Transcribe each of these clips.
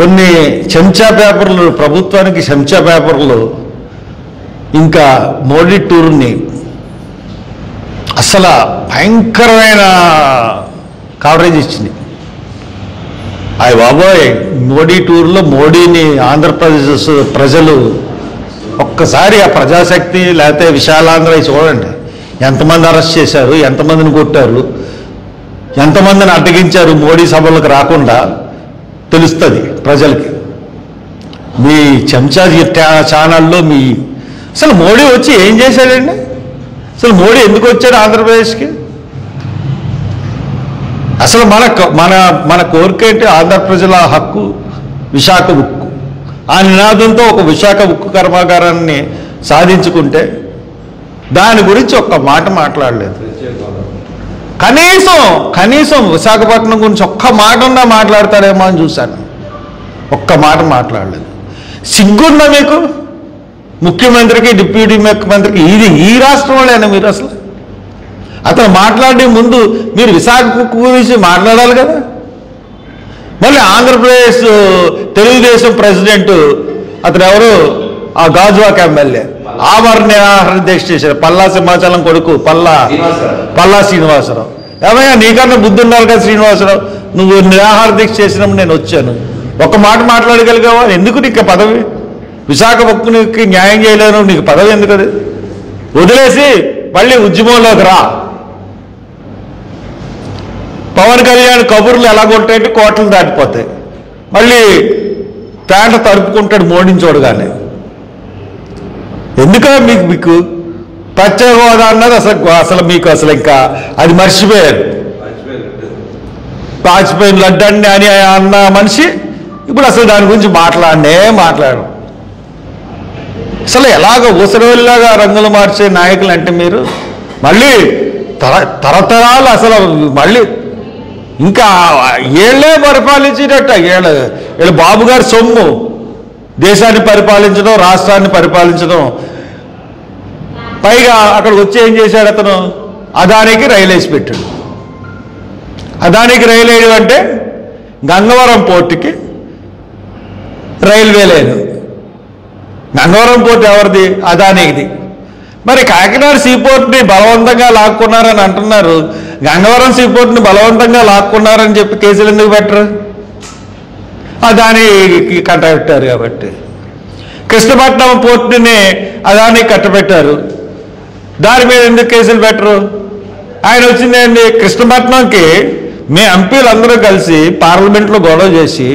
కొన్ని చెంచా పేపర్లు, ప్రభుత్వానికి చెంచా పేపర్లు ఇంకా మోడీ టూర్ని అసలు భయంకరమైన కవరేజ్ ఇచ్చింది. అయ్య బాబోయ్, మోడీ టూర్లో మోడీని ఆంధ్రప్రదేశ్ ప్రజలు ఒక్కసారి ఆ ప్రజాశక్తి లేకపోతే విశాలాంధ్ర చూడండి, ఎంతమంది అరెస్ట్ చేశారు, ఎంతమందిని కొట్టారు, ఎంతమందిని అడ్డగించారు మోడీ సభలకు రాకుండా తెలుస్తుంది ప్రజలకి. మీ చెంచా ఛానల్లో మీ అసలు మోడీ వచ్చి ఏం చేశాడండి? అసలు మోడీ ఎందుకు వచ్చాడు ఆంధ్రప్రదేశ్కి? అసలు మన కోరిక ఏంటి? ఆంధ్ర ప్రజల హక్కు విశాఖ ఉక్కు. ఆ నినాదంతో ఒక విశాఖ ఉక్కు కర్మాగారాన్ని సాధించుకుంటే దాని గురించి ఒక్క మాట మాట్లాడలేదు. కనీసం విశాఖపట్నం గురించి ఒక్క మాట ఉన్నా మాట్లాడతారేమో అని చూశాను. ఒక్క మాట మాట్లాడలేదు. సిగ్గుందా మీకు? ముఖ్యమంత్రికి, డిప్యూటీ ముఖ్యమంత్రికి ఈ రాష్ట్రంలోనే మీరు అతను మాట్లాడే ముందు మీరు విశాఖ గురించి మాట్లాడాలి కదా. మళ్ళీ ఆంధ్రప్రదేశ్ తెలుగుదేశం ప్రెసిడెంట్ అతను ఎవరు, ఆ గాజువాక ఎమ్మెల్యే ఆమరణ దీక్ష చేశారు. పల్లా సింహాచలం కొడుకు పల్లా శ్రీనివాసరావు. ఏమయ్యా, నీకన్నా బుద్ధి ఉండాలి కదా శ్రీనివాసరావు, నువ్వు నిరాహార దీక్ష చేసినప్పుడు నేను వచ్చాను, ఒక మాట మాట్లాడగలిగావా? ఎందుకు నీకు పదవి? విశాఖ హక్కుకి న్యాయం చేయలేను, నీకు పదవి ఎందుకు? అది వదిలేసి మళ్ళీ ఉద్యమంలోకి రా. పవన్ కళ్యాణ్ కబుర్లు ఎలా కొట్టాయంటే కోటలు దాటిపోతాయి. మళ్ళీ ప్యాంట తడుపుకుంటాడు మోడీని చూడగానే. ఎందుక మీకు ప్రత్యేక హోదా అన్నది అసలు మీకు ఇంకా అది మర్చిపోయారు. వాజ్పేయి లడ్డండి అని అన్న మనిషి ఇప్పుడు అసలు దాని గురించి మాట్లాడు. అసలు ఎలాగ ఊసరవెల్లాగా రంగులు మార్చే నాయకులు అంటే మీరు మళ్ళీ తరతరాలు అసలు మళ్ళీ ఇంకా ఏళ్లే పరిపాలించేటట్ట. వీళ్ళు బాబు గారి సొమ్ము దేశాన్ని పరిపాలించడం, రాష్ట్రాన్ని పరిపాలించడం. పైగా అక్కడికి వచ్చి ఏం చేశాడు అతను? అదానికి రైలు వేసి పెట్టాడు. అదానికి రైలు వేయడం అంటే గంగవరం పోర్టుకి రైల్వే లేదు. గంగవరం పోర్టు ఎవరిది? అదానికిది. మరి కాకినాడ సీపోర్ట్ని బలవంతంగా లాక్కున్నారని అంటున్నారు. గంగవరం సీపోర్ట్ని బలవంతంగా లాక్కున్నారని చెప్పి కేసులు ఎందుకు పెట్టరు? అదానికి కట్టబెట్టారు కాబట్టి. కృష్ణపట్నం పోర్టుని అదానికి కట్టబెట్టారు, దాని మీద ఎందుకు కేసులు పెట్టరు? ఆయన వచ్చిందండి కృష్ణపట్నంకి మీ ఎంపీలందరూ కలిసి పార్లమెంట్లో గొడవ చేసి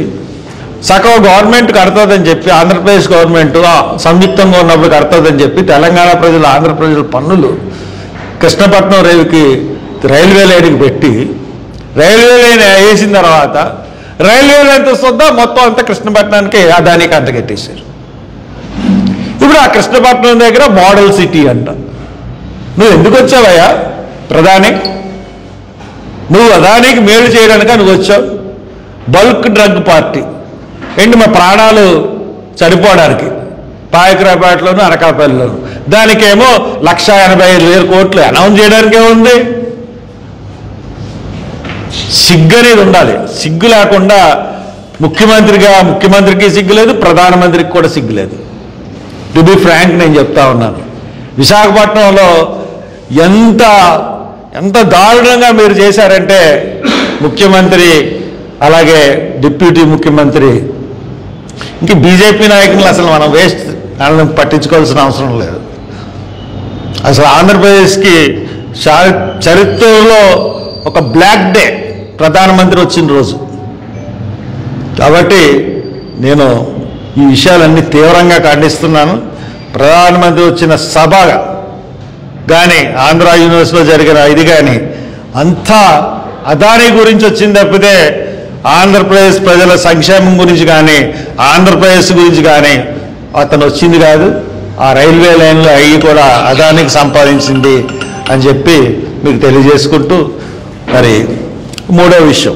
సగం గవర్నమెంట్ కడుతుందని చెప్పి, ఆంధ్రప్రదేశ్ గవర్నమెంట్ సంయుక్తంగా ఉన్నప్పుడు కడుతుందని చెప్పి తెలంగాణ ప్రజలు, ఆంధ్ర ప్రజల పన్నులు కృష్ణపట్నం రైల్వే లైన్కి పెట్టి రైల్వే లైన్ వేసిన తర్వాత రైల్వే లైన్ వస్తుందా మొత్తం అంతా కృష్ణపట్నానికి అదానికి అంటగట్టేశారు. ఇప్పుడు ఆ కృష్ణపట్నం దగ్గర మోడల్ సిటీ అంట. నువ్వు ఎందుకు వచ్చావయ్యా ప్రధాని? నువ్వు అదానికి మేలు చేయడానిక నువ్వు వచ్చావు? బల్క్ డ్రగ్ పార్టీ ఏంటి? మా ప్రాణాలు చనిపోవడానికి పాయకరాపేటలోను అనకాపల్లిలోను, దానికేమో 1,85,000 కోట్లు అనౌన్స్ చేయడానికే ఉంది. సిగ్గు అనేది ఉండాలి. సిగ్గు లేకుండా ముఖ్యమంత్రికి సిగ్గు లేదు, ప్రధానమంత్రికి కూడా సిగ్గు లేదు. టు బి ఫ్రాంక్ నేను చెప్తా ఉన్నాను. విశాఖపట్నంలో ఎంత దారుణంగా మీరు చేశారంటే ముఖ్యమంత్రి అలాగే డిప్యూటీ ముఖ్యమంత్రి, ఇంక బీజేపీ నాయకులు అసలు మనం వాళ్ళని పట్టించుకోవాల్సిన అవసరం లేదు. అసలు ఆంధ్రప్రదేశ్కి చరిత్రలో ఒక బ్లాక్ డే ప్రధానమంత్రి వచ్చిన రోజు కాబట్టి నేను ఈ విషయాలన్నీ తీవ్రంగా ఖండిస్తున్నాను. ప్రధానమంత్రి వచ్చిన సభ కానీ ఆంధ్ర యూనివర్సిటీలో జరిగిన ఇది కానీ అంతా అదానీ గురించి వచ్చింది తప్పితే ఆంధ్రప్రదేశ్ ప్రజల సంక్షేమం గురించి కానీ ఆంధ్రప్రదేశ్ గురించి కానీ అతను వచ్చింది కాదు. ఆ రైల్వే లైన్లో అవి కూడా అదానికి సంపాదించింది అని చెప్పి మీకు తెలియజేసుకుంటూ, మరి మూడో విషయం